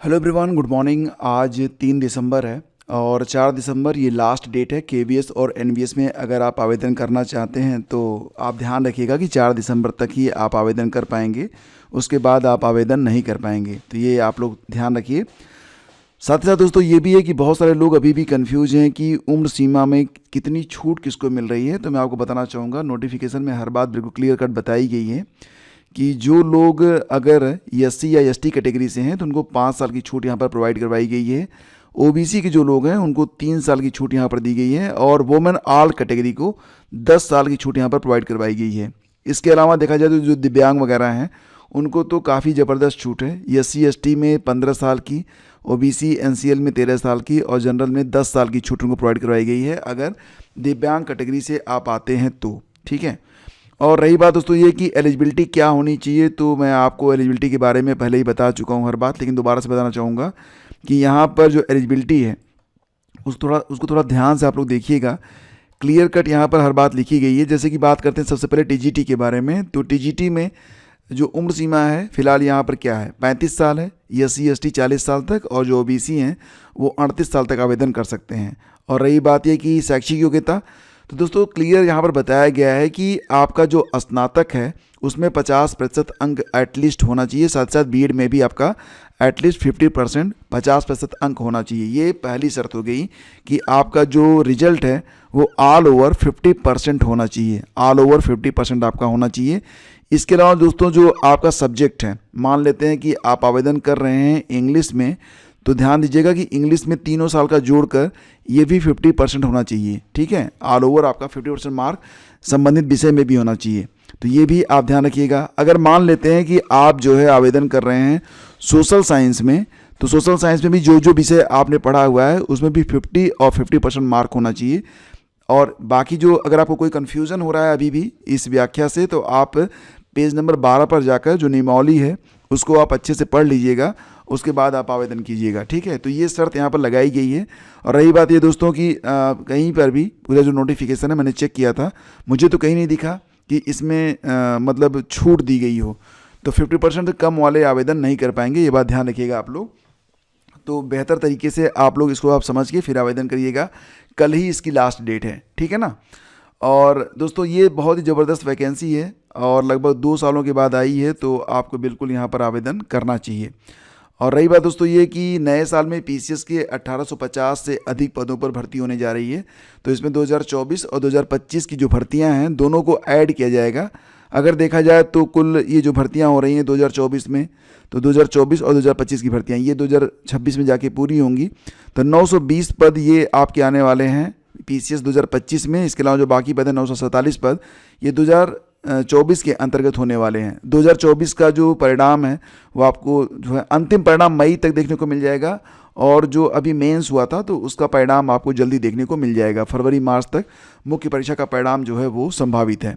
Hello everyone, good morning. आज 3 दिसंबर है और 4 दिसंबर ये लास्ट डेट है केवीएस और एनवीएस में। अगर आप आवेदन करना चाहते हैं तो आप ध्यान रखिएगा कि 4 दिसंबर तक ही आप आवेदन कर पाएंगे, उसके बाद आप आवेदन नहीं कर पाएंगे। तो ये आप लोग ध्यान रखिए। साथ ही साथ दोस्तों ये भी है कि बहुत सारे लोग अभी भी कंफ्यूज हैं कि उम्र सीमा में कितनी छूट किसको मिल रही है। तो मैं आपको बताना चाहूँगा, नोटिफिकेशन में हर बात बिल्कुल क्लियर कट बताई गई है कि जो लोग अगर एससी या एसटी कैटेगरी से हैं तो उनको 5 साल की छूट यहाँ पर प्रोवाइड करवाई गई है। ओबीसी के जो लोग हैं उनको 3 साल की छूट यहाँ पर दी गई है और वुमेन ऑल कैटेगरी को 10 साल की छूट यहाँ पर प्रोवाइड करवाई गई है। इसके अलावा देखा जाए तो जो दिव्यांग वगैरह हैं उनको तो काफ़ी ज़बरदस्त छूट है। एससी एसटी में 15 साल की, ओबीसी एनसीएल में 13 साल की और जनरल में 10 साल की छूट उनको प्रोवाइड करवाई गई है अगर दिव्यांग कैटेगरी से आप आते हैं तो। ठीक है। और रही बात दोस्तों ये कि एलिजिबिलिटी क्या होनी चाहिए, तो मैं आपको एलिजिबिलिटी के बारे में पहले ही बता चुका हूँ हर बात, लेकिन दोबारा से बताना चाहूँगा कि यहाँ पर जो एलिजिबिलिटी है उसको थोड़ा ध्यान से आप लोग देखिएगा। क्लियर कट यहाँ पर हर बात लिखी गई है। जैसे कि बात करते हैं सबसे पहले टीजीटी के बारे में, तो टीजीटी में जो उम्र सीमा है फिलहाल यहाँ पर क्या है, 35 साल है। एससी एसटी 40 साल तक और जो ओबीसी हैं वो 38 साल तक आवेदन कर सकते हैं। और रही बात ये कि शैक्षिक योग्यता, तो दोस्तों क्लियर यहाँ पर बताया गया है कि आपका जो स्नातक है उसमें 50% अंक एटलीस्ट होना चाहिए। साथ साथ बीएड में भी आपका एटलीस्ट 50% अंक होना चाहिए। ये पहली शर्त हो गई कि आपका जो रिजल्ट है वो ऑल ओवर 50% होना चाहिए। ऑल ओवर 50% आपका होना चाहिए। इसके अलावा दोस्तों जो आपका सब्जेक्ट है, मान लेते हैं कि आप आवेदन कर रहे हैं इंग्लिश में, तो ध्यान दीजिएगा कि इंग्लिश में 3 साल का जोड़कर ये भी 50% होना चाहिए। ठीक है। ऑल ओवर आपका 50% मार्क संबंधित विषय में भी होना चाहिए, तो ये भी आप ध्यान रखिएगा। अगर मान लेते हैं कि आप जो है आवेदन कर रहे हैं सोशल साइंस में, तो सोशल साइंस में भी जो विषय आपने पढ़ा हुआ है उसमें भी 50 और 50% मार्क होना चाहिए। और बाकी जो अगर आपको कोई कन्फ्यूज़न हो रहा है अभी भी इस व्याख्या से, तो आप पेज नंबर 12 पर जाकर जो नियमावली है उसको आप अच्छे से पढ़ लीजिएगा, उसके बाद आप आवेदन कीजिएगा। ठीक है। तो ये शर्त यहाँ पर लगाई गई है। और रही बात ये दोस्तों कि कहीं पर भी पूरा जो नोटिफिकेशन है मैंने चेक किया था, मुझे तो कहीं नहीं दिखा कि इसमें मतलब छूट दी गई हो। तो 50% कम वाले आवेदन नहीं कर पाएंगे, ये बात ध्यान रखिएगा आप लोग। तो बेहतर तरीके से आप लोग इसको आप समझ के फिर आवेदन करिएगा। कल ही इसकी लास्ट डेट है। ठीक है ना। और दोस्तों ये बहुत ही ज़बरदस्त वैकेंसी है और लगभग 2 सालों के बाद आई है, तो आपको बिल्कुल यहाँ पर आवेदन करना चाहिए। और रही बात दोस्तों ये कि नए साल में पीसीएस के 1850 से अधिक पदों पर भर्ती होने जा रही है। तो इसमें 2024 और 2025 की जो भर्तियां हैं दोनों को ऐड किया जाएगा। अगर देखा जाए तो कुल ये जो भर्तियां हो रही हैं 2024 में, तो 2024 और 2025 की भर्तियां ये 2026 में जाके पूरी होंगी। तो 920 पद ये आपके आने वाले हैं पीसीएस 2025 में। इसके अलावा जो बाकी पद हैं 947 पद ये 2024 के अंतर्गत होने वाले हैं। 2024 का जो परिणाम है वो आपको जो है अंतिम परिणाम मई तक देखने को मिल जाएगा, और जो अभी मेंस हुआ था तो उसका परिणाम आपको जल्दी देखने को मिल जाएगा। फरवरी मार्च तक मुख्य परीक्षा का परिणाम जो है वो संभावित है।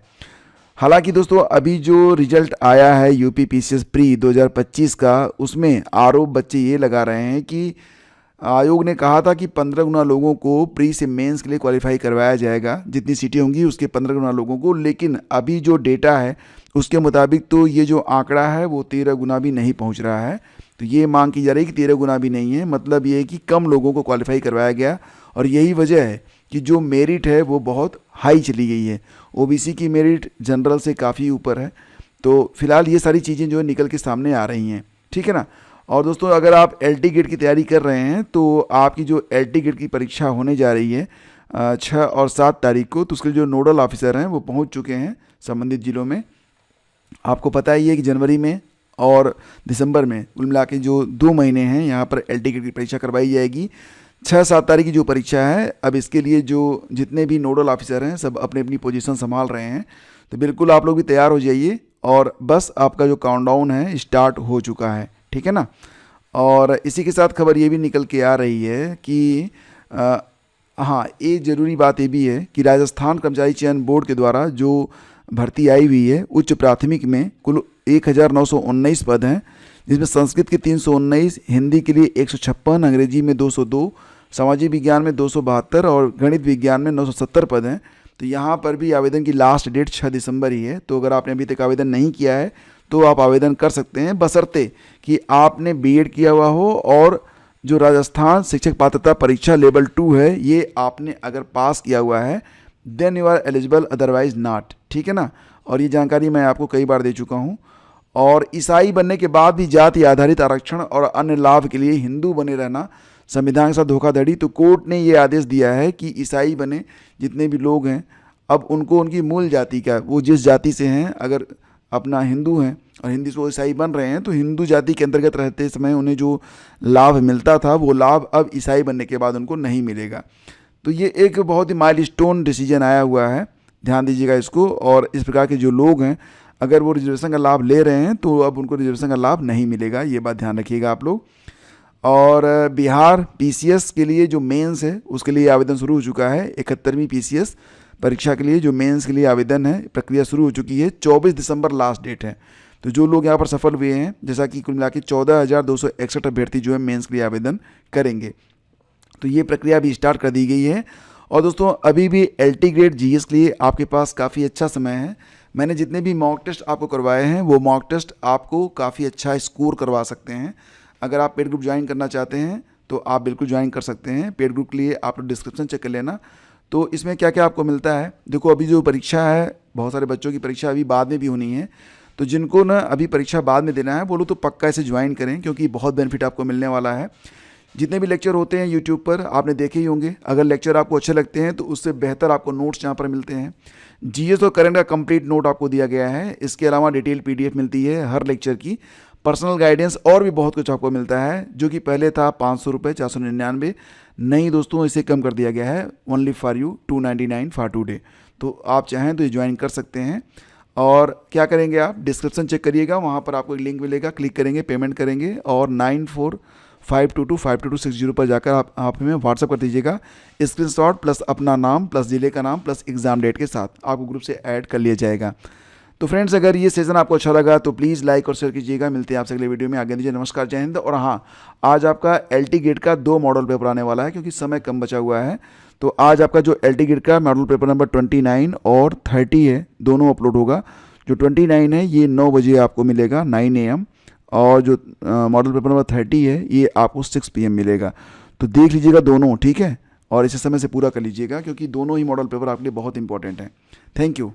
हालांकि दोस्तों अभी जो रिजल्ट आया है यूपी पीसीएस प्री 2025 का, उसमें आरोप बच्चे ये लगा रहे हैं कि आयोग ने कहा था कि 15 गुना लोगों को प्री से मेंस के लिए क्वालिफाई करवाया जाएगा, जितनी सीटें होंगी उसके 15 गुना लोगों को। लेकिन अभी जो डेटा है उसके मुताबिक तो ये जो आंकड़ा है वो 13 गुना भी नहीं पहुंच रहा है। तो ये मांग की जा रही है कि 13 गुना भी नहीं है, मतलब ये है कि कम लोगों को क्वालिफाई करवाया गया। और यही वजह है कि जो मेरिट है वो बहुत हाई चली गई है। ओबीसी की मेरिट जनरल से काफ़ी ऊपर है। तो फिलहाल ये सारी चीज़ें जो है निकल के सामने आ रही हैं। ठीक है ना। और दोस्तों अगर आप एलटी गेट की तैयारी कर रहे हैं तो आपकी जो एलटी गेट की परीक्षा होने जा रही है 6 और 7 तारीख को, तो उसके जो नोडल ऑफिसर हैं वो पहुंच चुके हैं संबंधित जिलों में। आपको पता ही है कि जनवरी में और दिसंबर में कुल मिला के जो 2 महीने हैं यहाँ पर एलटी गेट की परीक्षा करवाई जाएगी। 6-7 तारीख की जो परीक्षा है, अब इसके लिए जो जितने भी नोडल ऑफिसर हैं सब अपनी अपनी पोजीशन संभाल रहे हैं। तो बिल्कुल आप लोग भी तैयार हो जाइए, और बस आपका जो काउंटडाउन है स्टार्ट हो चुका है। ठीक है ना। और इसी के साथ खबर ये भी निकल के आ रही है कि हाँ, एक ज़रूरी बात ये भी है कि राजस्थान कर्मचारी चयन बोर्ड के द्वारा जो भर्ती आई हुई है उच्च प्राथमिक में कुल 1919 पद हैं, जिसमें संस्कृत के 319, हिंदी के लिए 156, अंग्रेजी में 202, सामाजिक विज्ञान में 272 और गणित विज्ञान में 970 पद हैं। तो यहाँ पर भी आवेदन की लास्ट डेट 6 दिसंबर ही है। तो अगर आपने अभी तक आवेदन नहीं किया है तो आप आवेदन कर सकते हैं, बशर्ते कि आपने बीएड किया हुआ हो और जो राजस्थान शिक्षक पात्रता परीक्षा लेवल 2 है ये आपने अगर पास किया हुआ है, then you are eligible, otherwise not. ठीक है ना। और ये जानकारी मैं आपको कई बार दे चुका हूँ। और ईसाई बनने के बाद भी जाति आधारित आरक्षण और अन्य लाभ के लिए हिंदू बने रहना संविधान के साथ धोखाधड़ी। तो कोर्ट ने ये आदेश दिया है कि ईसाई बने जितने भी लोग हैं, अब उनको उनकी मूल जाति का, वो जिस जाति से हैं, अगर अपना हिंदू हैं और हिंदू से वो ईसाई बन रहे हैं, तो हिंदू जाति के अंतर्गत रहते समय उन्हें जो लाभ मिलता था वो लाभ अब ईसाई बनने के बाद उनको नहीं मिलेगा। तो ये एक बहुत ही माइलस्टोन डिसीजन आया हुआ है, ध्यान दीजिएगा इसको। और इस प्रकार के जो लोग हैं, अगर वो रिजर्वेशन का लाभ ले रहे हैं तो अब उनको रिजर्वेशन का लाभ नहीं मिलेगा, ये बात ध्यान रखिएगा आप लोग। और बिहार पीसीएस के लिए जो मेंस है उसके लिए आवेदन शुरू हो चुका है। 71वीं पीसीएस परीक्षा के लिए जो मेंस के लिए आवेदन है, प्रक्रिया शुरू हो चुकी है। 24 दिसंबर लास्ट डेट है। तो जो लोग यहाँ पर सफल हुए हैं, जैसा कि कुल मिला के 14,261 अभ्यर्थी जो है मेंस के लिए आवेदन करेंगे, तो ये प्रक्रिया भी स्टार्ट कर दी गई है। और दोस्तों अभी भी एलटी ग्रेड जीएस के लिए आपके पास काफ़ी अच्छा समय है। मैंने जितने भी मॉक टेस्ट आपको करवाए हैं वो मॉक टेस्ट आपको काफ़ी अच्छा स्कोर करवा सकते हैं। अगर आप पेड ग्रुप ज्वाइन करना चाहते हैं तो आप बिल्कुल ज्वाइन कर सकते हैं। पेड ग्रुप के लिए आप लोग डिस्क्रिप्शन चेक कर लेना। तो इसमें क्या क्या आपको मिलता है, देखो अभी जो परीक्षा है, बहुत सारे बच्चों की परीक्षा अभी बाद में भी होनी है। तो जिनको ना अभी परीक्षा बाद में देना है वो लोग तो पक्का इसे ज्वाइन करें, क्योंकि बहुत बेनिफिट आपको मिलने वाला है। जितने भी लेक्चर होते हैं यूट्यूब पर आपने देखे ही होंगे, अगर लेक्चर आपको अच्छे लगते हैं तो उससे बेहतर आपको नोट्स यहाँ पर मिलते हैं। जीएस और करंट का कंप्लीट नोट आपको दिया गया है। इसके अलावा डिटेल पीडीएफ मिलती है हर लेक्चर की, पर्सनल गाइडेंस और भी बहुत कुछ आपको मिलता है, जो कि पहले था 500 रुपये 499। नहीं दोस्तों, इसे कम कर दिया गया है, only for you 299 for today. तो आप चाहें तो ये ज्वाइन कर सकते हैं। और क्या करेंगे आप, डिस्क्रिप्शन चेक करिएगा, वहाँ पर आपको एक लिंक मिलेगा, क्लिक करेंगे, पेमेंट करेंगे और 9452252260 पर जाकर आप हमें व्हाट्सअप कर दीजिएगा स्क्रीनशॉट प्लस अपना नाम प्लस जिले का नाम प्लस एग्ज़ाम डेट के साथ, आपको ग्रुप से ऐड कर लिया जाएगा। तो फ्रेंड्स, अगर ये सेशन आपको अच्छा लगा तो प्लीज़ लाइक और शेयर कीजिएगा। मिलते हैं आपसे अगले वीडियो में, आगे दीजिए, नमस्कार, जय हिंद। और हाँ, आज आपका एलटी गेट का 2 मॉडल पेपर आने वाला है, क्योंकि समय कम बचा हुआ है। तो आज आपका जो एलटी गेट का मॉडल पेपर नंबर 29 और 30 है, दोनों अपलोड होगा। जो 29 है ये 9 बजे आपको मिलेगा, 9 AM, और जो मॉडल पेपर नंबर 30 है ये आपको 6 PM मिलेगा। तो देख लीजिएगा दोनों, ठीक है, और इसे समय से पूरा कर लीजिएगा, क्योंकि दोनों ही मॉडल पेपर आपके लिए बहुत इंपॉर्टेंट हैं। Thank you.